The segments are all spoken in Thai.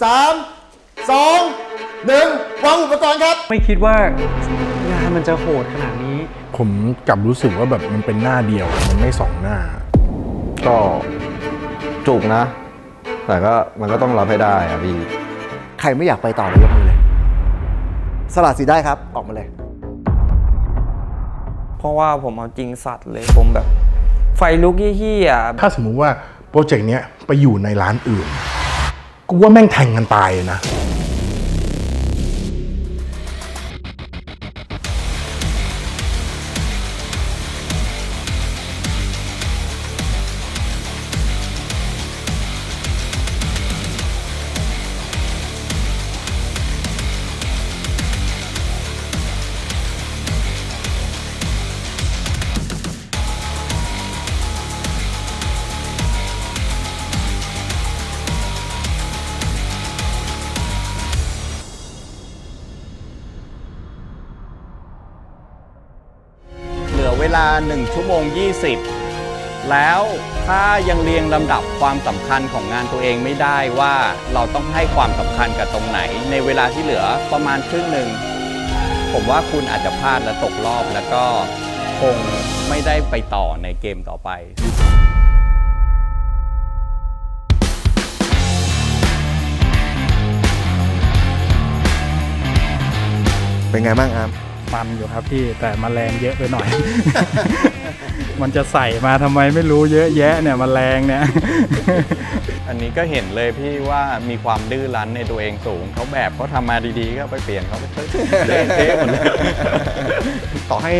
3 2 1วางอุปกรณ์ครับไม่คิดว่างานมันจะโหดขนาดนี้ผมกลับรู้สึกว่าแบบมันเป็นหน้าเดียวมันไม่2หน้าก็จุกนะ แต่ก็มันก็ต้องรับให้ได้อะพี่ใครไม่อยากไปต่อเลยยกมือเลยสละสิทธิ์ได้ครับออกมาเลยเพราะว่าผมเอาจริงสัตว์เลยผมแบบไฟลุกเหี้ยถ้าสมมุติว่าโปรเจกต์เนี้ยไปอยู่ในร้านอื่นกูว่าแม่งแทงกันตายนะเวลา1 ชั่วโมง 20แล้วถ้ายังเรียงลำดับความสำคัญของงานตัวเองไม่ได้ว่าเราต้องให้ความสำคัญกับตรงไหนในเวลาที่เหลือประมาณครึ่งหนึ่งผมว่าคุณอาจจะพลาดและตกรอบแล้วก็คงไม่ได้ไปต่อในเกมต่อไปเป็นไงบ้างอาร์มมันอยู่ครับพี่แต่แมลงเยอะไปหน่อย มันจะใส่มาทำไมไม่รู้เยอะแยะเนี่ยแมลงเนี่ย อันนี้ก็เห็นเลยพี่ว่ามีความดื้อรั้นในตัวเองสูงเขาแบบเขาทำมาดีๆก็ไปเปลี่ยนเขาไปเละหมดเลย ต่อให้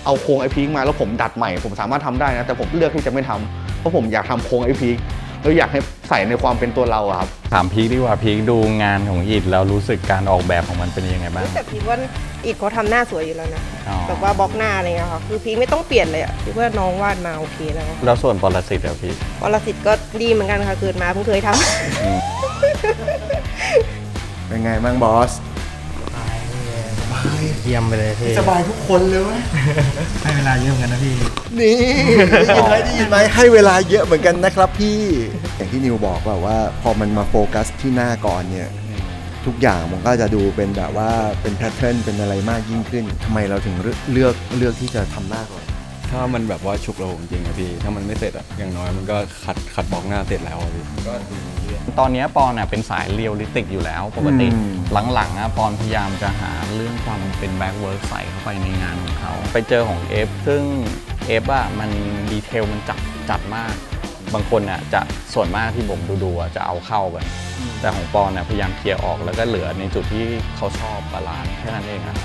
เอาโครงไอพีคมาแล้วผมดัดใหม่ผมสามารถทำได้นะแต่ผมเลือกที่จะไม่ทำเพราะผมอยากทำโครงไอพีคแล้วอยากให้ใส่ในความเป็นตัวเราครับถามพีคดีกว่าพีคดูงานของอิฐแล้วรู้สึกการออกแบบของมันเป็นยังไงบ้างแต่พีคว่าอิฐเขาทำหน้าสวยอยู่แล้วนะแบบว่าบล็อกหน้าอะไรเงี้ยค่ะคือพีคไม่ต้องเปลี่ยนเลยอ่ะพีคว่าน้องวาดมาโอเคแล้วส่วนปรสิตอะพีคปรสิตก็ดีเหมือนกันค่ะเกิดมาเพิ่งเคยทำ เป็นไงบ้างบอสเยี่ยมไปเลยพี่สบายทุกคนเลยไหมให้เวลาเยอะเหมือนกันนะพี่นี่ได้ยินไหมให้เวลาเยอะเหมือนกันนะครับพี่อย่างที่นิวบอกว่าพอมันมาโฟกัสที่หน้าก่อนเนี่ยทุกอย่างมันก็จะดูเป็นแบบว่าเป็นแพทเทิร์นเป็นอะไรมากยิ่งขึ้นทำไมเราถึงเลือกที่จะทำหน้าก่อนถ้ามันแบบว่าฉุกระหุกจริงอะพี่ถ้ามันไม่เสร็จอะอย่างน้อยมันก็ขัดบล็อกหน้าเสร็จแล้วอะพี่ก็ตอนนี้ปอนเป็นสายเรียลลิสติกอยู่แล้วปกติหลังๆปอนพยายามจะหาเรื่องความเป็นแบ็กเวิร์กใส่เข้าไปในงานของเขาไปเจอของเอฟซึ่งเอฟมันดีเทลมันจัดมากบางคนจะส่วนมากที่ผมดูจะเอาเข้ากันแต่ของปอนพยายามเคลียร์ออกแล้วก็เหลือในจุดที่เขาชอบบาลานซ์แค่นั้นเองครับ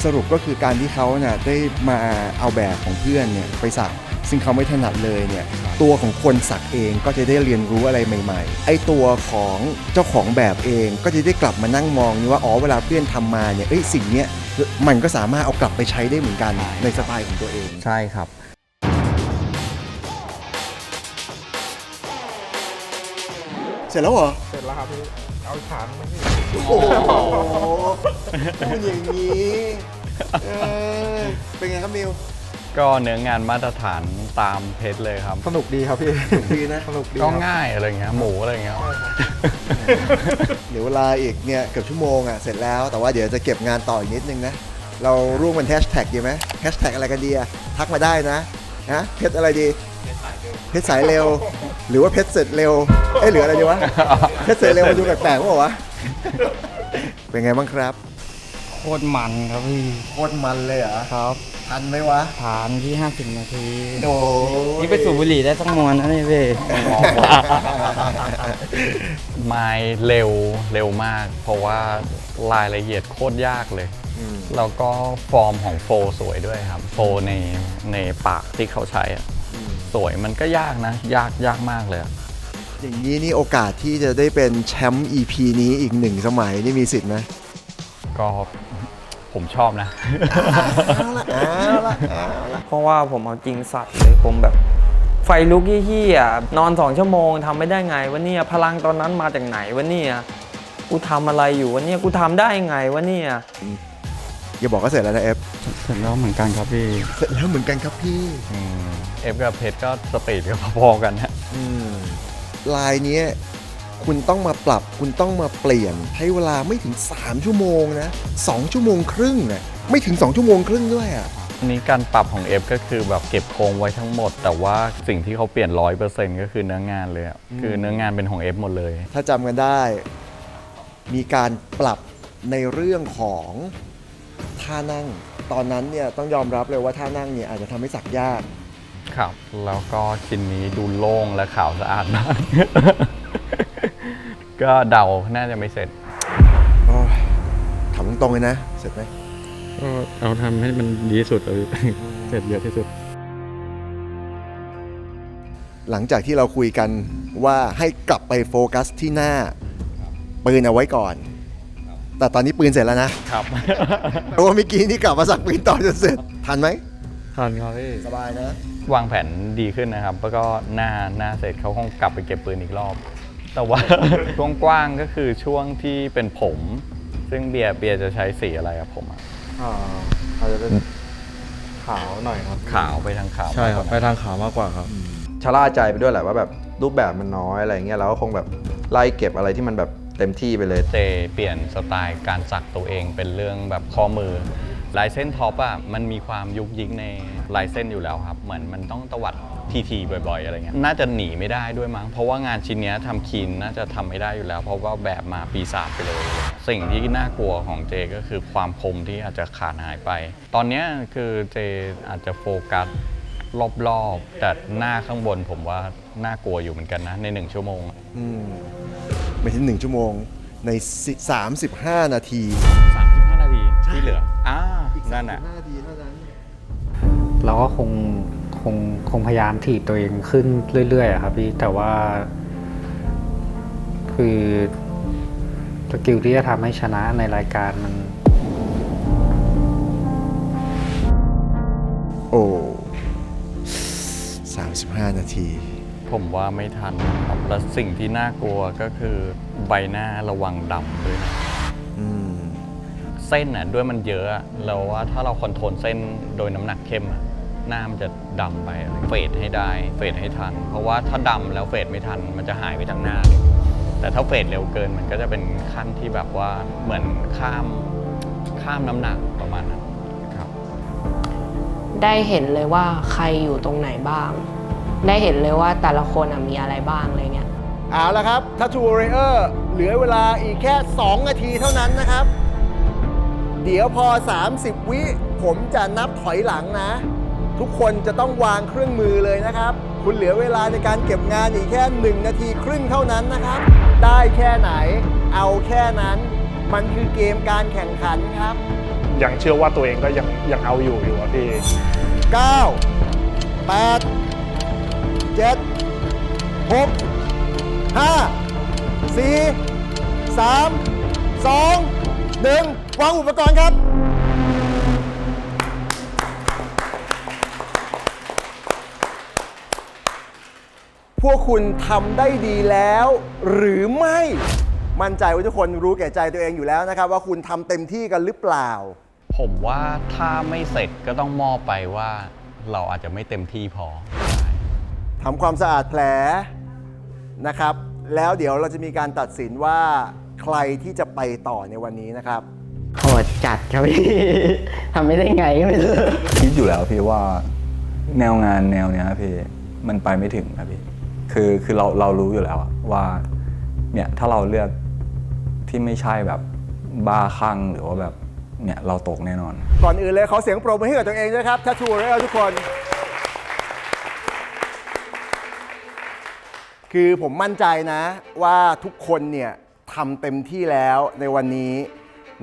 สรุปก็คือการที่เขาเนี่ยได้มาเอาแบบของเพื่อนเนี่ยไปสักซึ่งเขาไม่ถนัดเลยเนี่ยตัวของคนสักเองก็จะได้เรียนรู้อะไรใหม่ๆไอ้ตัวของเจ้าของแบบเองก็จะได้กลับมานั่งมองว่าอ๋อเวลาเพื่อนทำมาเนี่ยสิ่งเนี้ยมันก็สามารถเอากลับไปใช้ได้เหมือนกันในสไตล์ของตัวเองใช่ครับเสร็จแล้วเหรอเสร็จแล้วครับพี่เอาฐานมาพี่โอ้โหพูดอย่างนี้เป็นไงครับมิวก็เนื้องานมาตรฐานตามเพชรเลยครับสนุกดีครับพี่สนุกดีนะสนุกดีก็ง่ายอะไรเงี้ยหมูอะไรเงี้ยเดี๋ยวเวลาอีกเนี่ยเกือบชั่วโมงเสร็จแล้วแต่ว่าเดี๋ยวจะเก็บงานต่ออีกนิดนึงนะเราร่วมเป็นแฮชแท็กดีไหมแฮชแท็กอะไรกันดีทักมาได้นะเพชรอะไรดีเพชรสายเร็วหรือว่าเพชรเสร็จเร็วหรืออะไรดีวะเพชรเสร็จเร็วมันดูแปลกๆป่าววะเป็นไงบ้างครับโคตรมันครับพี่โคตรมันเลยเหรอครับทันไหมวะผ่านที่50 นาทีโอ้นี่ไปสูบบุหรี่ได้สักมวนนะนี่พี่ไม่เร็วมากเพราะว่ารายละเอียดโคตรยากเลยแล้วก็ฟอร์มของโฟสวยด้วยครับโฟในปากที่เขาใช้สวยมันก็ยากนะยากมากเลยอย่างนี้นี่โอกาสที่จะได้เป็นแชมป์ EP นี้อีก1 สมัยนี่มีสิทธิ์ไหมก็ผมชอบนะเพราะว่าผมเอาจริงสัตว์เลยผมแบบไฟลุกเหี้ยนอน2 ชั่วโมงทำไม่ได้ไงวะเนี่ยพลังตอนนั้นมาจากไหนวะเนี่ยกูทำอะไรอยู่วะเนี่ยกูทำได้ไงวะเนี่ยอย่าบอกก็เสร็จแล้วนะเอฟเสร็จแล้วเหมือนกันครับพี่เสร็จแล้วเหมือนกันครับพี่เอฟกับเพชรก็สปีดก็พอๆกันฮะลายนี้ คุณต้องมาปรับคุณต้องมาเปลี่ยนใช้เวลาไม่ถึง3ชั่วโมงนะ2ชั่วโมงครึ่งนะไม่ถึง2ชั่วโมงครึ่งด้วยอ่ะ อันนี้การปรับของ F ก็คือแบบเก็บโครงไว้ทั้งหมด แต่ว่าสิ่งที่เขาเปลี่ยน 100% ก็คือเนื้องานเลยอะคือเนื้องานเป็นของ F หมดเลย ถ้าจำกันได้ มีการปรับในเรื่องของท่านั่ง ตอนนั้นเนี่ยต้องยอมรับเลยว่าท่านั่งเนี่ยอาจจะทำให้สักยาก ครับ แล้วก็ชิ้นนี้ดูโล่งและขาวสะอาดมาก ก็เดาน่าจะไม่เสร็จ โอ้ยถามตรงๆเลยนะ เสร็จไหม ก็เอาทำให้มันดีที่สุดเลย เสร็จเยอะที่สุด หลังจากที่เราคุยกันว่าให้กลับไปโฟกัสที่หน้าปืนเอาไว้ก่อน แต่ตอนนี้ปืนเสร็จแล้วนะครับ แต่ว่าเมื่อกี้นี่กลับมาสักปืนต่อจนเสร็จ ทันไหม ทันครับพี่ สบายนะ วางแผนดีขึ้นนะครับ แล้วก็หน้าเสร็จเขาคงกลับไปเก็บปืนอีกรอบ แต่ว่า ช่วงกว้างก็คือช่วงที่เป็นผม ซึ่งเบียร์จะใช้สีอะไรครับผมอะ อาจจะเป็นขาวหน่อยครับ ขาวไปทางขาว ใช่ครับไปทางขาวมากกว่าครับ ชะล่าใจไปด้วยแหละว่าแบบรูปแบบมันน้อยอะไรเงี้ยเราก็คงแบบไล่เก็บอะไรที่มันแบบเต็มที่ไปเลย เจเปลี่ยนสไตล์การสักตัวเองเป็นเรื่องแบบข้อมือลายเส้นท็อปอ่ะมันมีความยุกยิกในลายเส้นอยู่แล้วครับเหมือนมันต้องตวัดทีบ่อยๆอะไรเงี้ยน่าจะหนีไม่ได้ด้วยมั้งเพราะว่างานชิ้นนี้ทำคีนน่าจะทำไม่ได้อยู่แล้ว เพราะว่าแบบมาปีศาจไปเลย สิ่งที่น่ากลัวของเจก็คือความคมที่อาจจะขาดหายไป ตอนนี้คือเจอาจจะโฟกัสรอบๆแต่หน้าข้างบนผมว่าน่ากลัวอยู่เหมือนกันนะใน1ชั่วโมง ไม่ถึง1ชั่วโมงใน 35 นาที 35 นาทีที่เหลือนั่นน่ะ นาทีเท่านั้น เราก็คงพยายามถีบตัวเองขึ้นเรื่อยๆอะครับพี่แต่ว่า คือสกิลที่จะทำให้ชนะในรายการมัน โอ้ 35 นาที ผมว่าไม่ทันครับและสิ่งที่น่ากลัวก็คือใบหน้าระวังดำด้วยนะเส้นน่ะด้วยมันเยอะอะเราว่าถ้าเราคอนโทรลเส้นโดยน้ำหนักเข้มอะหน้ามันจะดำไปเฟดให้ได้เฟดให้ทัน เพราะว่าถ้าดำแล้วเฟดไม่ทันมันจะหายไปทั้งหน้าเลยแต่ถ้าเฟดเร็วเกินมันก็จะเป็นขั้นที่แบบว่าเหมือนข้ามน้ำหนักประมาณนั้นครับ ได้เห็นเลยว่าใครอยู่ตรงไหนบ้าง ได้เห็นเลยว่าแต่ละคนมีอะไรบ้างอะไรเงี้ย เอาละครับ Tattoo Warrior เหลือเวลาอีกแค่ 2 นาทีเท่านั้นนะครับ เดี๋ยวพอ 30 วิผมจะนับถอยหลังนะ ทุกคนจะต้องวางเครื่องมือเลยนะครับ คุณเหลือเวลาในการเก็บงานอีกแค่ 1 นาทีครึ่งเท่านั้นนะครับ ได้แค่ไหนเอาแค่นั้น มันคือเกมการแข่งขันครับ ยังเชื่อว่าตัวเองก็ยังเอาอยู่อะพี่ 9 8 7 6 5 4 3 2 1 วางอุปกรณ์ครับ พวกคุณทำได้ดีแล้วหรือไม่ มั่นใจว่าทุกคนรู้แก่ใจตัวเองอยู่แล้วนะครับ ว่าคุณทำเต็มที่กันหรือเปล่า ผมว่าถ้าไม่เสร็จก็ต้องมอบไปว่าเราอาจจะไม่เต็มที่พอ ทำความสะอาดแผลนะครับ แล้วเดี๋ยวเราจะมีการตัดสินว่าใครที่จะไปต่อในวันนี้นะครับ โหดจัดครับพี่ ทำไม่ได้ไงก็ไม่รู้ คิดอยู่แล้วพี่ว่าแนวงานแนวเนี้ยพี่มันไปไม่ถึงครับพี่คือเรารู้อยู่แล้วว่าเนี่ยถ้าเราเลือกที่ไม่ใช่แบบบ้าคลั่งหรือว่าแบบเนี่ยเราตกแน่นอน ก่อนอื่นเลยขอเสียงปรบมือให้กับตัวเองด้วยครับ Tattoo Warrior ทุกคน คือผมมั่นใจนะว่าทุกคนเนี่ยทำเต็มที่แล้วในวันนี้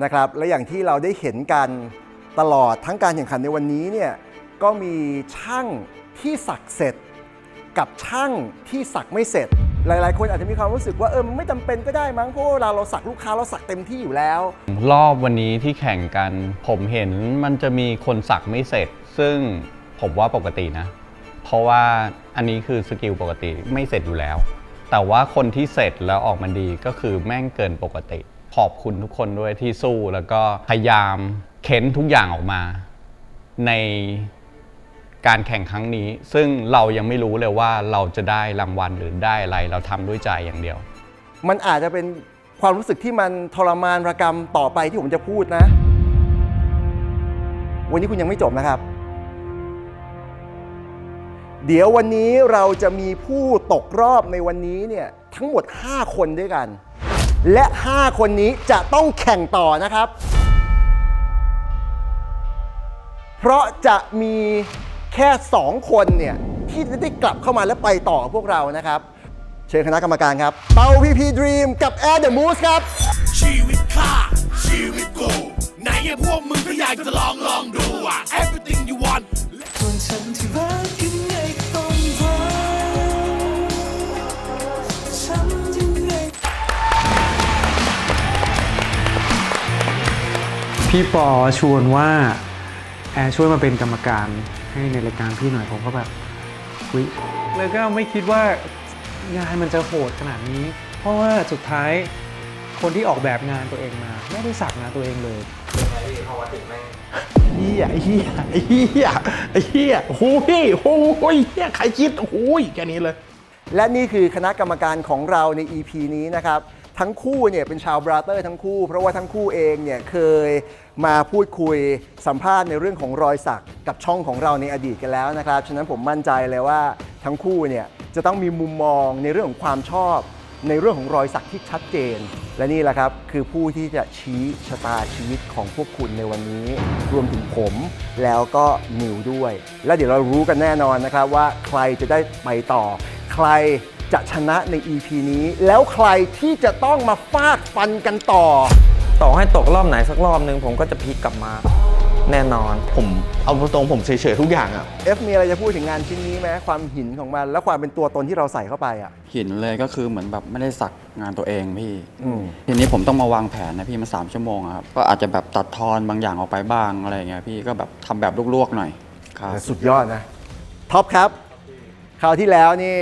นะครับและอย่างที่เราได้เห็นกันตลอดทั้งการแข่งขันในวันนี้เนี่ยก็มีช่างที่สักเสร็จกับช่างที่สักไม่เสร็จ หลายๆคนอาจจะมีความรู้สึกว่ามันไม่จำเป็นก็ได้มั้งเพราะว่าเราสักลูกค้าเราสักเต็มที่อยู่แล้ว รอบวันนี้ที่แข่งกันผมเห็นมันจะมีคนสักไม่เสร็จ ซึ่งผมว่าปกตินะเพราะว่าอันนี้คือสกิลปกติไม่เสร็จอยู่แล้วแต่ว่าคนที่เสร็จแล้วออกมาดีก็คือแม่งเกินปกติขอบคุณทุกคนด้วยที่สู้แล้วก็พยายามเค้นทุกอย่างออกมาในการแข่งครั้งนี้ซึ่งเรายังไม่รู้เลยว่าเราจะได้รางวัลหรือได้อะไรเราทำด้วยใจอย่างเดียว มันอาจจะเป็นความรู้สึกที่มันทรมานระกรรมต่อไปที่ผมจะพูดนะ วันนี้คุณยังไม่จบนะครับ เดี๋ยววันนี้เราจะมีผู้ตกรอบในวันนี้เนี่ยทั้งหมด5 คนด้วยกัน และ 5 คนนี้จะต้องแข่งต่อนะครับ เพราะจะมีแค่2 คนเนี่ยที่จะได้กลับเข้ามาและไปต่อกับพวกเรานะครับ เชิญคณะกรรมการครับเปาพีพีดรีมกับแอดเดอะมูสครับ ชีวิตข้าชีวิตกูไหนพวกมึงก็อยากจะลองดูอ่ะ everything you want ส่วนฉันที่รักยังไงก็ต้องรักฉันยังไง พี่ปอชวนว่าแอร์ช่วยมาเป็นกรรมการให้ในรายการพี่หน่อยผมก็แบบอุ๊ยแล้วก็ไม่คิดว่างานมันจะโหดขนาดนี้ เพราะว่าสุดท้ายคนที่ออกแบบงานตัวเองมาไม่ได้สักงานตัวเองเลยเฮียไอ้เฮียไอ้เฮียไอ้เฮียโอ้โหเฮียใครคิดโอ้โหแค่นี้เลย และนี่คือคณะกรรมการของเราใน EP นี้นะครับทั้งคู่เนี่ยเป็นชาวบราเตอร์ทั้งคู่เพราะว่าทั้งคู่เองเนี่ยเคยมาพูดคุยสัมภาษณ์ในเรื่องของรอยสักกับช่องของเราในอดีตกันแล้วนะครับฉะนั้นผมมั่นใจเลยว่าทั้งคู่เนี่ยจะต้องมีมุมมองในเรื่องของความชอบในเรื่องของรอยสักที่ชัดเจนและนี่แหละครับคือผู้ที่จะชี้ชะตาชีวิตของพวกคุณในวันนี้รวมถึงผมแล้วก็นิวด้วยและเดี๋ยวเรารู้กันแน่นอนนะครับว่าใครจะได้ไปต่อใครจะชนะใน EP นี้แล้วใครที่จะต้องมาฟาดฟันกันต่อให้ตกรอบไหนสักรอบนึงผมก็จะพลิกกลับมาแน่นอนผมเอาตรงผมเฉยๆทุกอย่างอ่ะ มีอะไรจะพูดถึงงานชิ้นนี้ไหมความหินของมันและความเป็นตัวตนที่เราใส่เข้าไปอ่ะหินเลยก็คือเหมือนแบบไม่ได้สักงานตัวเองพี่ทีนี้ผมต้องมาวางแผนนะพี่มา3 ชั่วโมงครับก็อาจจะแบบตัดทอนบางอย่างออกไปบ้างอะไรอย่างเงี้ยพี่ก็แบบทำแบบลวกๆหน่อยครับสุดยอดนะท็อปครับคราวที่แล้วนี่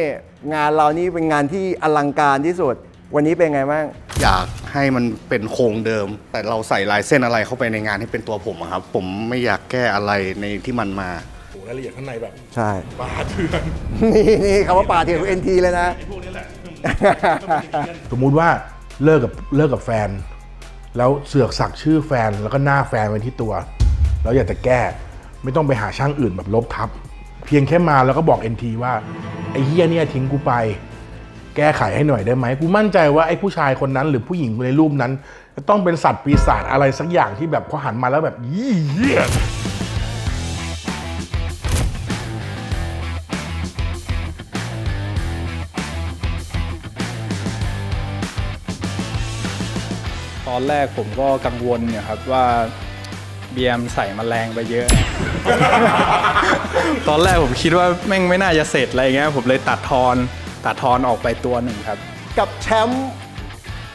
งานเรานี่เป็นงานที่อลังการที่สุดวันนี้เป็นไงบ้างอยากให้มันเป็นโครงเดิมแต่เราใส่ลายเส้นอะไรเข้าไปในงานให้เป็นตัวผมครับผมไม่อยากแก้อะไรในที่มันมาโอ้รายละเอียดข้างในแบบใช่ป่าเถื่อนนี่คำว่าป่าเถื่อนของ NT เลยนะพวกนี้แหละสมมุติว่าเลิกกับแฟนแล้วเสือกสักชื่อแฟนแล้วก็หน้าแฟนไว้ที่ตัวแล้วอยากจะแก้ไม่ต้องไปหาช่างอื่นแบบลบทับเพียงแค่มาแล้วก็บอก NT ว่าไอ้เหี้ยเนี่ยทิ้งกูไปแก้ไขให้หน่อยได้ไหมกูมั่นใจว่าไอ้ผู้ชายคนนั้นหรือผู้หญิงในรูปนั้นจะต้องเป็นสัตว์ปีศาจอะไรสักอย่างที่แบบพอหันมาแล้วแบบเหี้ยตอนแรกผมก็กังวลเนี่ยครับว่าเบียมใส่แมลงไปเยอะ ตอนแรกผมคิดว่าแม่งไม่น่าจะเสร็จอะไรเงี้ยผมเลยตัดทอนออกไปตัวหนึ่งครับกับแชมป์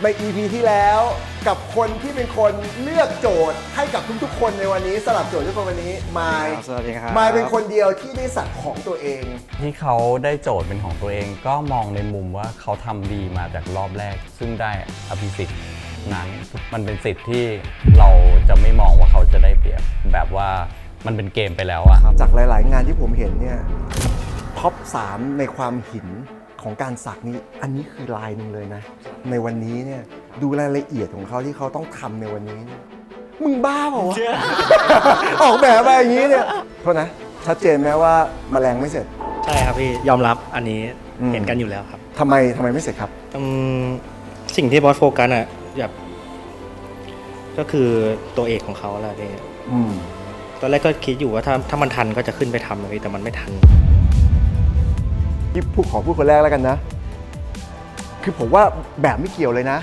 ใน EP ที่แล้วกับคนที่เป็นคนเลือกโจทย์ให้กับทุกๆคนในวันนี้สลับโจทย์ทุกคนวันนี้มายสวัสดีครับมายเป็นคนเดียวที่ได้สักของตัวเองที่เขาได้โจทย์เป็นของตัวเองก็มองในมุมว่าเขาทำดีมาจากรอบแรกซึ่งได้อภิสิทธิ์นั้นมันเป็นสิทธิ์ที่เราจะไม่มองว่าเขาจะได้เปรียบแบบว่ามันเป็นเกมไปแล้วอะจากหลายๆงานที่ผมเห็นเนี่ยท็อป 3ในความหินของการสักนี้อันนี้คือลายหนึ่งเลยนะในวันนี้เนี่ยดูรายละเอียดของเขาที่เขาต้องทำในวันนี้เนี่ยมึงบ้าเปล่าวะ ออกแบบมาอย่างนี้เนี่ยโทษนะชัดเจนไหมว่าแมลงไม่เสร็จใช่ครับพี่ยอมรับอันนี้เห็นกันอยู่แล้วครับทำไมไม่เสร็จครับสิ่งที่บอสโฟกัสอ่ะแบบก็คือตัวเอกของเขาแหละพี่ตอนแรกก็คิดอยู่ว่าถ้ามันทันก็จะขึ้นไปทำเลยแต่มันไม่ทันที่ขอพูดคนแรกแล้วกันนะคือผมว่าแบบไม่เกี่ยวเลยนะ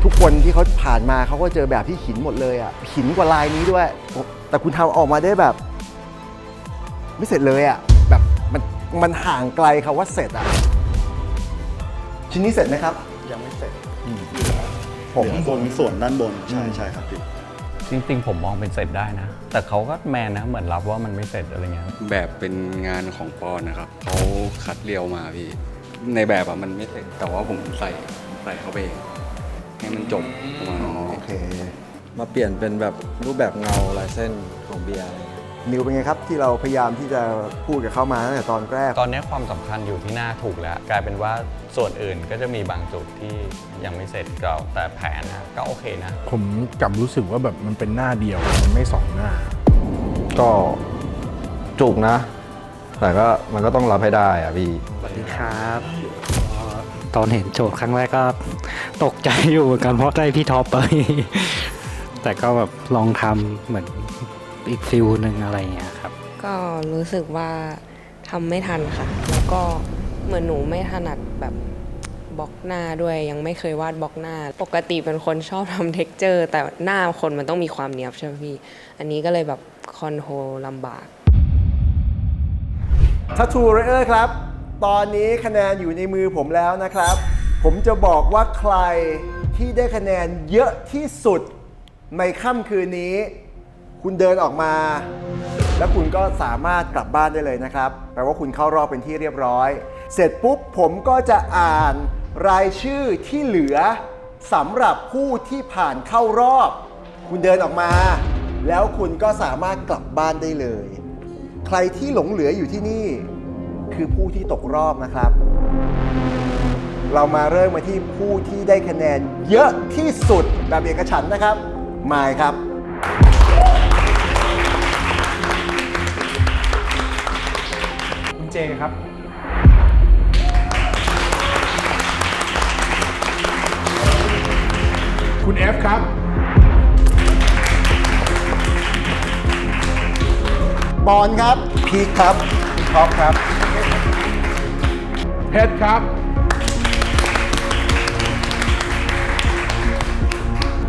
ทุกคนที่เขาผ่านมาเขาก็เจอแบบที่หินหมดเลยอ่ะหินกว่าลายนี้ด้วยแต่คุณทำออกมาได้แบบไม่เสร็จเลยอ่ะแบบมันห่างไกลคำว่าเสร็จอ่ะชิ้นนี้เสร็จไหมครับยังไม่เสร็จผมบนส่วนด้านบนใช่ครับพี่จริงๆผมมองเป็นเสร็จได้นะแต่เขาก็แมนนะเหมือนรับว่ามันไม่เสร็จอะไรเงี้ยแบบเป็นงานของปอนนะครับเขาคัดเรียวมาพี่ในแบบอะมันไม่เสร็จแต่ว่าผมใส่เข้าไปเองให้มันจบประมาณนั้นโอเคมาเปลี่ยนเป็นแบบรูปแบบเงาลายเส้นของเบียร์อะไรเงี้ย นิวเป็นไงครับที่เราพยายามที่จะพูดกับเขามาตั้งแต่ตอนแรก ตอนนี้ความสำคัญอยู่ที่หน้าถูกแล้ว กลายเป็นว่าส่วนอื่นก็จะมีบางจุดที่ยังไม่เสร็จเราแต่แผนนะก็โอเคนะ ผมกลับรู้สึกว่าแบบมันเป็นหน้าเดียวมันไม่2 หน้า ก็จุกนะ แต่ก็มันก็ต้องรับให้ได้อะพี่ สวัสดีครับตอนเห็นโจทย์ครั้งแรกก็ตกใจอยู่เหมือนกันเพราะได้พี่ท็อปไป แต่ก็แบบลองทำเหมือนอีกฟิลหนึ่งอะไรอย่างเงี้ยครับ ก็รู้สึกว่าทำไม่ทันค่ะ แล้วก็เหมือนหนูไม่ถนัดแบบบล็อกหน้าด้วยยังไม่เคยวาดบล็อกหน้า ปกติเป็นคนชอบทำเท็กเจอร์แต่หน้าคนมันต้องมีความเนียบใช่ไหมพี่ อันนี้ก็เลยแบบคอนโทรลลำบาก Tattoo Rayer ครับ ตอนนี้คะแนนอยู่ในมือผมแล้วนะครับ ผมจะบอกว่าใครที่ได้คะแนนเยอะที่สุดในค่ำคืนนี้ คุณเดินออกมา แล้วคุณก็สามารถกลับบ้านได้เลยนะครับแปลว่าคุณเข้ารอบเป็นที่เรียบร้อย เสร็จปุ๊บผมก็จะอ่านรายชื่อที่เหลือสำหรับผู้ที่ผ่านเข้ารอบ คุณเดินออกมา แล้วคุณก็สามารถกลับบ้านได้เลย ใครที่หลงเหลืออยู่ที่นี่คือผู้ที่ตกรอบนะครับ เรามาเริ่มมาที่ผู้ที่ได้คะแนนเยอะที่สุดแบบเอกฉันท์นะครับมายครับ คุณเจครับ คุณ F ครับ ปอนครับ พีคครับ ท็อปครับเพชรครับ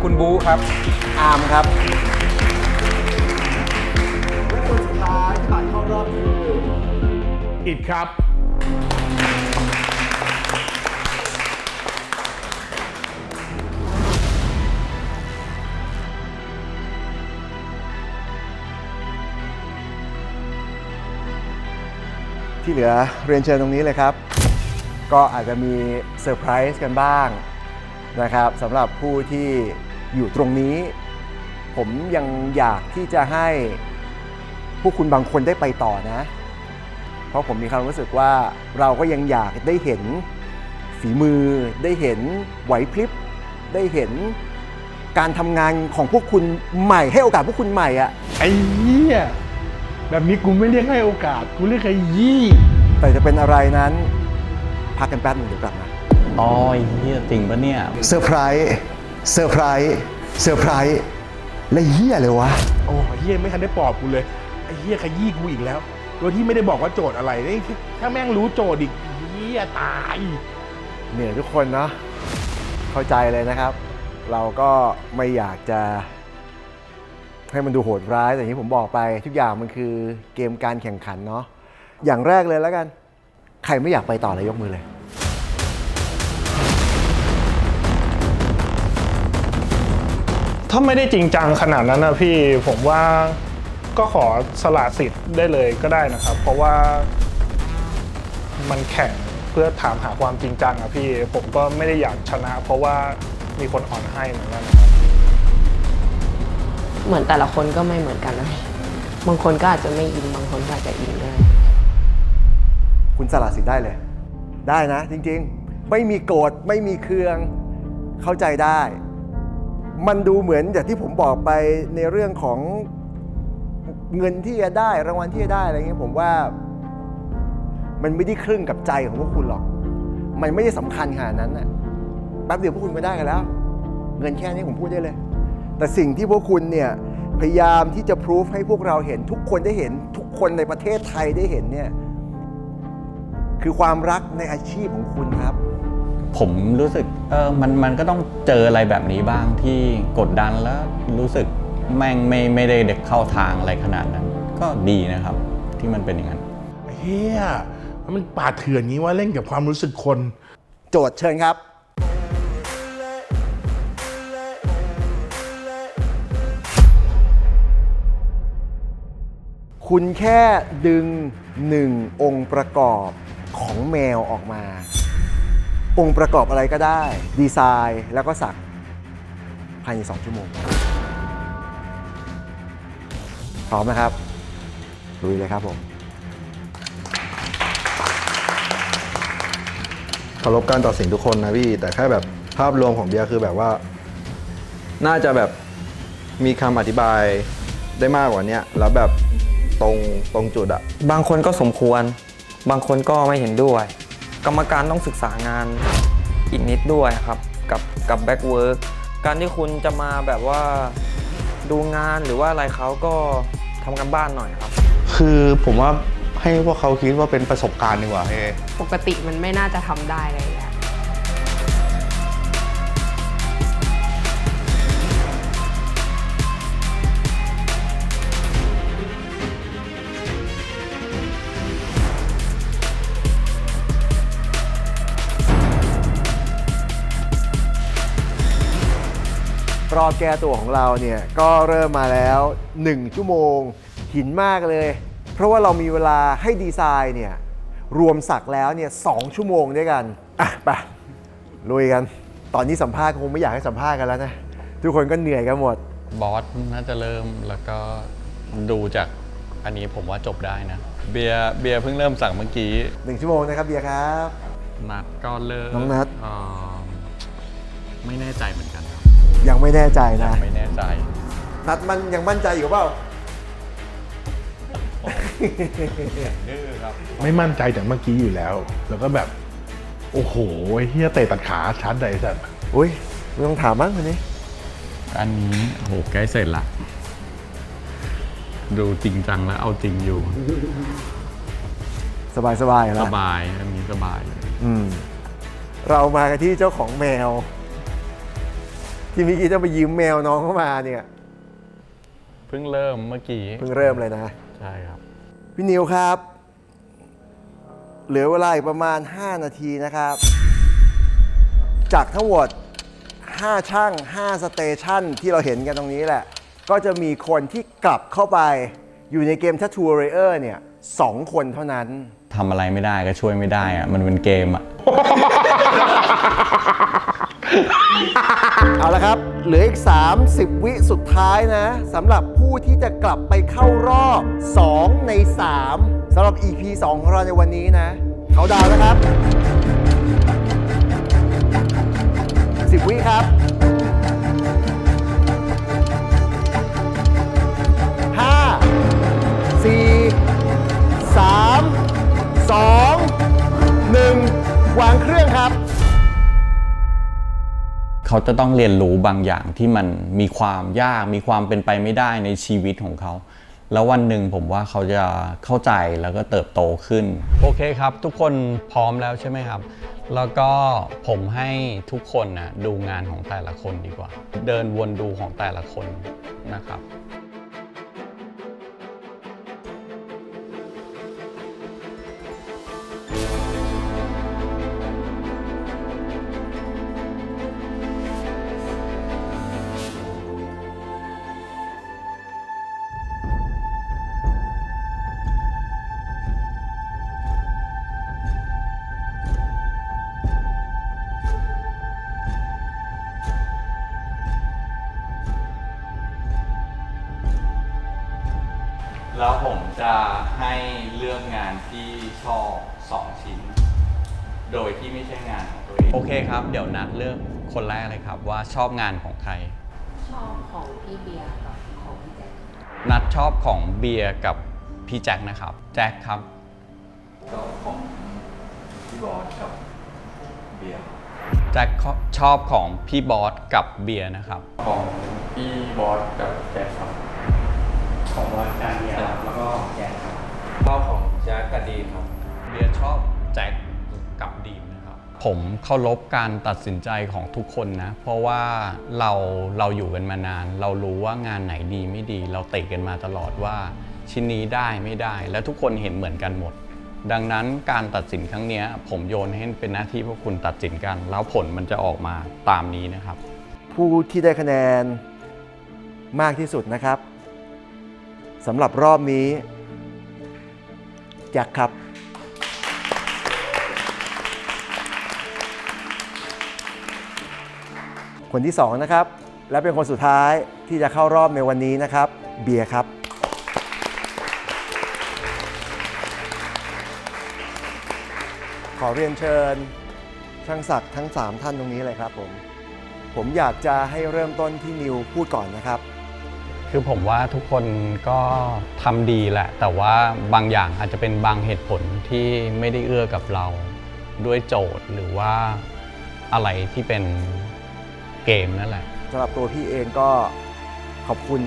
คุณบูครับ อาร์มครับและคนสุดท้ายผ่านเข้ารอบคือ อิดครับ ที่เหลือเรียนเชิญตรงนี้เลยครับ ก็อาจจะมีเซอร์ไพรส์กันบ้างนะครับสำหรับผู้ที่อยู่ตรงนี้ ผมยังอยากที่จะให้พวกคุณบางคนได้ไปต่อนะ เพราะผมมีความรู้สึกว่าเราก็ยังอยากได้เห็นฝีมือได้เห็นไหวพริบได้เห็นการทำงานของพวกคุณใหม่ให้โอกาสพวกคุณใหม่อะ ไอ้เหี้ยแบบนี้กูไม่เรียกให้โอกาส กูเรียกไอ้ยี่ แต่จะเป็นอะไรนั้นพักกันแป๊บหนึงเดี๋ยวกลับมา อ๋อเฮียจริงปะเนี่ย เซอร์ไพรส์เซอร์ไพรส์เซอร์ไพรส์และเหี้ยเลยวะ โอ้เหี้ยไม่ทันได้ปลอบกูเลย ไอ้เหี้ยขยี้กูอีกแล้ว โดยที่ไม่ได้บอกว่าโจทย์อะไรนี่ถ้าแม่งรู้โจทย์อีกเหี้ยตาย เหนื่อยทุกคนเนาะเข้าใจเลยนะครับ เราก็ไม่อยากจะให้มันดูโหดร้ายแต่อย่างที่ผมบอกไปทุกอย่างมันคือเกมการแข่งขันเนาะอย่างแรกเลยแล้วกัน ใครไม่อยากไปต่อเลยยกมือเลย ถ้าไม่ได้จริงจังขนาดนั้นนะพี่ผมว่าก็ขอสละสิทธิ์ได้เลยก็ได้นะครับ เพราะว่ามันแข่งเพื่อถามหาความจริงจังอะพี่ผมก็ไม่ได้อยากชนะ เพราะว่ามีคนอ่อนให้เหมือนกันนะครับ เหมือนแต่ละคนก็ไม่เหมือนกันนะพี่บางคนก็อาจจะไม่อินบางคนก็อาจจะอินด้วย คุณสละสิทธิ์ได้เลย ได้นะจริงๆ ไม่มีโกรธไม่มีเคืองเข้าใจได้ มันดูเหมือนอย่างที่ผมบอกไปในเรื่องของเงินที่จะได้รางวัลที่จะได้อะไรเงี้ยผมว่ามันไม่ได้ครึ่งกับใจของพวกคุณหรอก มันไม่ได้สำคัญขนาดนั้นน่ะแป๊บเดียวพวกคุณก็ได้กันแล้ว เงินแค่นี้ผมพูดได้เลย แต่สิ่งที่พวกคุณเนี่ยพยายามที่จะพิสูจให้พวกเราเห็นทุกคนได้เห็นทุกคนในประเทศไทยได้เห็นเนี่ยคือความรักในอาชีพของคุณครับ ผมรู้สึกมันก็ต้องเจออะไรแบบนี้บ้างที่กดดันแล้วรู้สึกแม่งไม่ได้เด็กเข้าทางอะไรขนาดนั้น ก็ดีนะครับที่มันเป็นอย่างนั้น เฮียมันป่าเถื่อนงี้ว่าเล่นกับความรู้สึกคน โจทย์เชิญครับ คุณแค่ดึง1องค์ประกอบของแมวออกมา องค์ประกอบอะไรก็ได้ดีไซน์แล้วก็สักภายใน2 ชั่วโมงพร้อมนะครับ ลุยเลยครับผม เคารพการตัดสินทุกคนนะพี่แต่แค่แบบภาพรวมของเบียร์คือแบบว่า น่าจะแบบมีคำอธิบายได้มากกว่านี้แล้วแบบตรงจุดอะ บางคนก็สมควร บางคนก็ไม่เห็นด้วย กรรมการต้องศึกษางานอีกนิดด้วยครับกับแบ็กเวิร์กการที่คุณจะมาแบบว่าดูงานหรือว่าอะไรเขาก็ทำกันบ้านหน่อยครับ คือผมว่าให้พวกเขาคิดว่าเป็นประสบการณ์ดีกว่าเฮ้ ปกติมันไม่น่าจะทำได้เลยอะ รอบแก้ตัวของเราเนี่ยก็เริ่มมาแล้ว1ชั่วโมงหินมากเลยเพราะว่าเรามีเวลาให้ดีไซน์เนี่ยรวมสักแล้วเนี่ย2ชั่วโมงด้วยกันอ่ะไปลุยกันตอนนี้สัมภาษณ์คงไม่อยากให้สัมภาษณ์กันแล้วนะทุกคนก็เหนื่อยกันหมด บอสน่าจะเริ่มแล้วก็ดูจากอันนี้ผมว่าจบได้นะ เบียร์เพิ่งเริ่มสั่งเมื่อกี้1ชั่วโมงนะครับเบียร์ครับ นัดก็เริ่ม น้องนัด ไม่แน่ใจเหมือนกันครับ ยังไม่แน่ใจนะ ไม่แน่ใจ นัดมันยังมั่นใจอยู่เปล่า ไม่มั่นใจจากเมื่อกี้อยู่แล้ว แล้วก็แบบโอ้โหเฮียเตะตัดขาชัดเลยสัตว์ อุ้ยไม่ต้องถามมั้งคนนี้ อันนี้โหใกล้เสร็จละดูจริงจังแล้วเอาจริงอยู่ สบายแล้ว สบายอันนี้สบายเลย เรามากันที่เจ้าของแมว ที่เมื่อกี้จะไปยืมแมวน้องเข้ามาเนี่ย เพิ่งเริ่มเมื่อกี้ เพิ่งเริ่มเลยนะ ใช่ครับ พี่นิวครับ เหลือเวลาอีกประมาณ5นาทีนะครับ จากทั้งหมด5ช่าง5สเตชันที่เราเห็นกันตรงนี้แหละ ก็จะมีคนที่กลับเข้าไปอยู่ในเกม Tattoo Warrior เนี่ย2คนเท่านั้น ทำอะไรไม่ได้ก็ช่วยไม่ได้อะมันเป็นเกมอะ เอาละครับ เหลืออีก30 วิสุดท้ายนะสำหรับผู้ที่จะกลับไปเข้ารอบ2ใน3สำหรับ EP 2 ของเราในวันนี้นะเขาดาวนะครับ10 วิครับ 5 4 3 2 1 วางเครื่องครับ เขาจะต้องเรียนรู้บางอย่างที่มันมีความยากมีความเป็นไปไม่ได้ในชีวิตของเขา แล้ววันหนึ่งผมว่าเขาจะเข้าใจแล้วก็เติบโตขึ้นโอเคครับทุกคนพร้อมแล้วใช่ไหมครับแล้วก็ผมให้ทุกคนนะดูงานของแต่ละคนดีกว่าเดินวนดูของแต่ละคนนะครับแล้วผมจะให้เลือกงานที่ชอบ2ชิ้นโดยที่ไม่ใช่งานของตัวเองโอเคครับเดี๋ยวนัดเลือกคนแรกเลยครับว่าชอบงานของใครชอบของพี่เบียร์กับของพี่แจ็คนัดชอบของเบียร์กับพี่แจ็คนะครับแจ็คครับชอบของพี่บอสกับเบียร์แจ็คชอบของพี่บอสกับเบียร์นะครับของพี่บอสกับแจ็คครับของบอสกับเบียร์แล้วก็แจ็คครับชอบของแจ็คกับดีมครับเบียร์ชอบแจ็คกับดีมนะครับผมเคารพการตัดสินใจของทุกคนนะเพราะว่าเราอยู่กันมานานเรารู้ว่างานไหนดีไม่ดีเราเตะกันมาตลอดว่าชิ้นนี้ได้ไม่ได้และทุกคนเห็นเหมือนกันหมดดังนั้นการตัดสินครั้งนี้ผมโยนให้เป็นหน้าที่พวกคุณตัดสินกันแล้วผลมันจะออกมาตามนี้นะครับผู้ที่ได้คะแนนมากที่สุดนะครับสำหรับรอบนี้แจ็คครับคนที่2นะครับและเป็นคนสุดท้ายที่จะเข้ารอบในวันนี้นะครับเบียร์ครับ เรียนเชิญช่างศักดิ์ทั้ง3ท่านตรงนี้เลยครับผมอยากจะให้เริ่มต้นที่นิวพูดก่อนนะครับ คือผมว่าทุกคนก็ทำดีแหละ แต่ว่าบางอย่างอาจจะเป็นบางเหตุผลที่ไม่ได้เอื้อกับเราด้วยโจทย์หรือว่าอะไรที่เป็นเกมนั่นแหละ สำหรับตัวพี่เองก็ขอบคุณ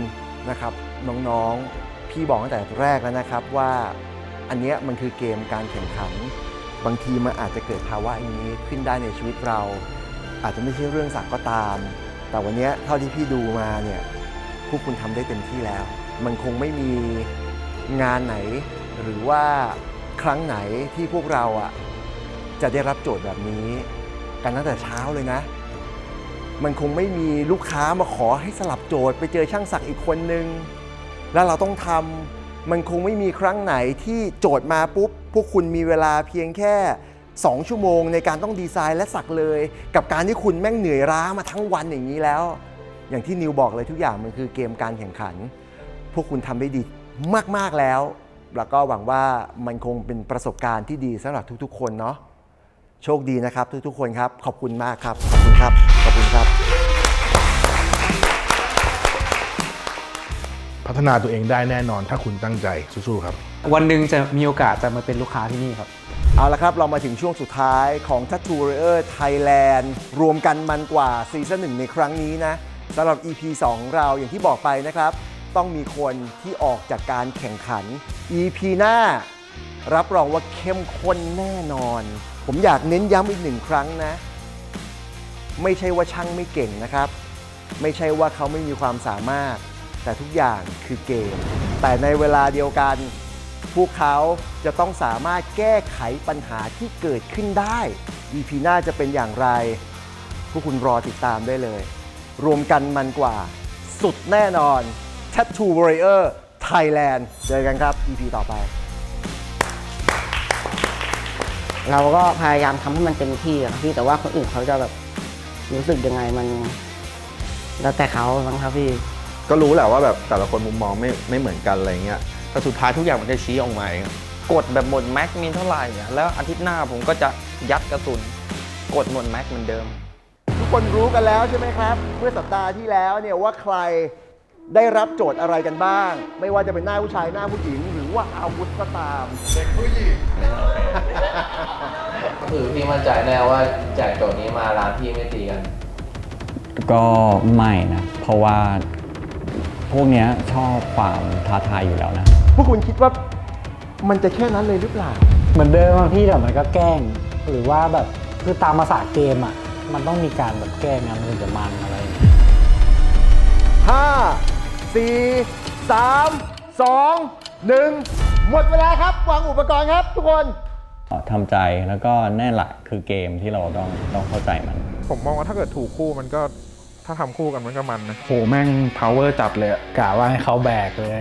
นะครับน้องๆพี่บอกตั้งแต่แรกแล้วนะครับว่าอันเนี้ยมันคือเกมการแข่งขันบางทีมันอาจจะเกิดภาวะอย่างนี้ขึ้นได้ในชีวิตเรา อาจจะไม่ใช่เรื่องสักก็ตาม แต่วันนี้เท่าที่พี่ดูมาเนี่ยพวกคุณทำได้เต็มที่แล้ว มันคงไม่มีงานไหนหรือว่าครั้งไหนที่พวกเราจะได้รับโจทย์แบบนี้กันตั้งแต่เช้าเลยนะมันคงไม่มีลูกค้ามาขอให้สลับโจทย์ไปเจอช่างศักดิ์อีกคนนึงแล้วเราต้องทำมันคงไม่มีครั้งไหนที่โจทย์มาปุ๊บพวกคุณมีเวลาเพียงแค่2 ชั่วโมงในการต้องดีไซน์และสักเลยกับการที่คุณแม่งเหนื่อยล้ามาทั้งวันอย่างนี้แล้วอย่างที่นิวบอกเลยทุกอย่างมันคือเกมการแข่งขันพวกคุณทำได้ดีมากๆแล้วก็หวังว่ามันคงเป็นประสบการณ์ที่ดีสำหรับทุกๆคนเนาะโชคดีนะครับทุกๆคนครับขอบคุณมากครับขอบคุณครับขอบคุณครับพัฒนาตัวเองได้แน่นอนถ้าคุณตั้งใจสู้ๆครับ วันหนึ่งจะมีโอกาสจะมาเป็นลูกค้าที่นี่ครับ เอาละครับเรามาถึงช่วงสุดท้ายของ Tattoo Warrior Thailand รวมกันมันกว่าซีซั่น1ในครั้งนี้นะสำหรับ EP 2ของเราอย่างที่บอกไปนะครับต้องมีคนที่ออกจากการแข่งขัน EP หน้ารับรองว่าเข้มข้นแน่นอนผมอยากเน้นย้ำอีก1 ครั้งนะไม่ใช่ว่าช่างไม่เก่งนะครับไม่ใช่ว่าเขาไม่มีความสามารถแต่ทุกอย่างคือเกมแต่ในเวลาเดียวกันพวกเขาจะต้องสามารถแก้ไขปัญหาที่เกิดขึ้นได้ EP หน้าจะเป็นอย่างไรพวกคุณรอติดตามได้เลยรวมกันมันกว่าสุดแน่นอน Tattoo Warrior Thailand เจอกันครับ EP ต่อไป เราก็พยายามทำให้มันเต็มที่ครับพี่แต่ว่าคนอื่นเขาจะแบบรู้สึกยังไงมันแล้วแต่เขาบ้างครับพี่ก็รู้แหละว่าแบบแต่ละคนมุมมองไม่เหมือนกันอะไรเงี้ย แต่สุดท้ายทุกอย่างมันจะชี้ออกมาเอง กดแบบหมดแม็กมีเท่าไหร่แล้วอาทิตย์หน้าผมก็จะยัดกระสุนกดหมดแม็กเหมือนเดิม ทุกคนรู้กันแล้วใช่ไหมครับเมื่อสัปดาห์ที่แล้วเนี่ยว่าใครได้รับโจทย์อะไรกันบ้างไม่ว่าจะเป็นหน้าผู้ชายหน้าผู้หญิงหรือว่าอาวุธก็ตามเด็กผู้หญิง คือพี่มั่นใจแน่ว่าแจกโจทย์นี้มาร้านพี่ไม่ตีกัน ก็ไม่นะเพราะว่าพวกเนี้ยชอบความท้าทายอยู่แล้วนะ พวกคุณคิดว่ามันจะแค่นั้นเลยหรือเปล่า เหมือนเดิมอะพี่แต่มันก็แกล้งหรือว่าแบบคือตามภาษาเกมอะมันต้องมีการแบบแกล้งนะมันถึงจะมันอะไรอย่างเงี้ย 5 4 3 2 1 หมดเวลาครับวางอุปกรณ์ครับทุกคน ทำใจแล้วก็แน่แหละคือเกมที่เราต้องเข้าใจมัน ผมมองว่าถ้าเกิดถูกคู่มันก็ถ้าทำคู่กันมันก็มันนะ โหแม่ง power จัดเลยอะกะว่าให้เขาแบกเลย